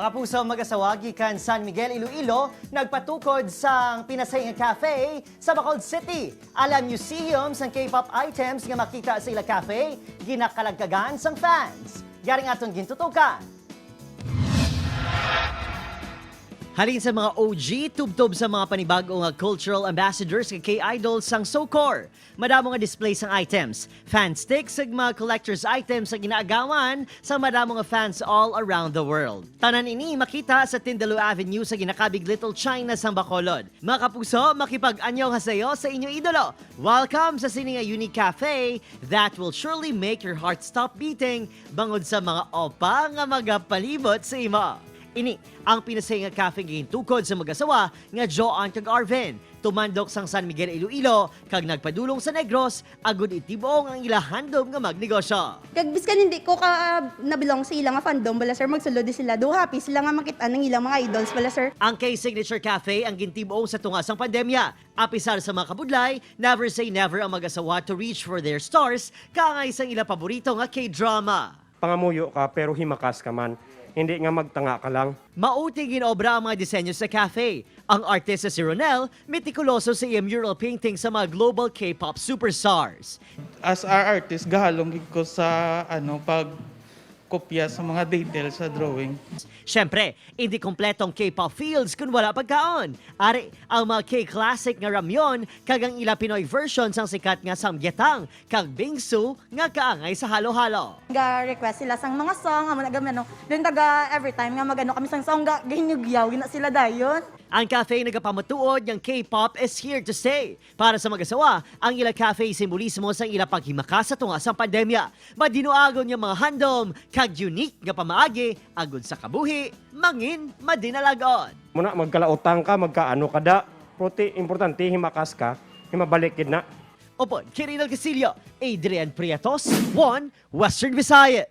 Mga puso mag-asawa gikan San Miguel, Iloilo, nagpatukod sa Pinasay nga Café sa Bacolod City. Alam museum sang K-pop items nga makita sa ila cafe, ginakalagkagan sang fans. Yaring aton gintutukan. Halin sa mga OG, tubtob sa mga panibagong cultural ambassadors kay K-idols sang SoCore. Madamo nga display sang items, fan sticks, mga collector's items sa ginaagawan sa madamo nga fans all around the world. Tanan ini makita sa Tindalo Avenue sa ginakabig Little China sang Bacolod. Mga kapuso, makipag-anyaw hasayo sa inyong idolo. Welcome sa sini nga unique cafe that will surely make your heart stop beating bangod sa mga opa nga magapalibot sa imo. Ini ang Pinasay nga cafe gihintukod sa mag-asawa nga Joan kag Arvin. Tumandok sang San Miguel, Iloilo kag nagpadulong sa Negros agud itibong ang ila handom nga magnegosyo. Kag biskan hindi ko ka nabilong sa ilang nga fandom bala sir, magsulod di sila do happy sila nga makita ng ilang mga idols bala sir. Ang K-Signature Cafe ang gintibong sa tunga sang pandemya. Apisar sa mga kabudlay, never say never ang mag-asawa to reach for their stars, kaangay sang ila paborito nga K-drama. Pangamuyo ka pero himakas ka man. Hindi nga magtanga ka lang. Mauti ginobra ang mga disenyo sa cafe. Ang artista si Ronel, metikuloso sa iyang mural painting sa mga global K-pop superstars. As our artist, gahalong ko sa pagkopya sa mga details sa drawing. Siyempre, hindi kompletong K-pop fields kung wala pagkaon. Ari, ang mga K-classic nga ramyon, kag ang ila Pinoy version sang sikat nga samgyetang, kag bingsu nga kaangay sa halo-halo. Ga-request sila sang mga song, amo na gamano. Then taga every time nga magano kami sang song ga ginyugyaw gina sila dayon. Ang cafe nagapamatuod ng K-pop is here to stay. Para sa mag-asawa, ang ila cafe simbolismo sa ila paghimaka sa tunga sa pandemya. Madinuagon yung mga handom, kag unique nga pamaagi, agud sa kabuhi, mangin madinalagon. Muna magkalautang ka, magkaano ka da. Prote, importante, himakas ka, himabalikid na. Upod, Kirinal Casillo, Adrian Prietos, 1 Western Visayas.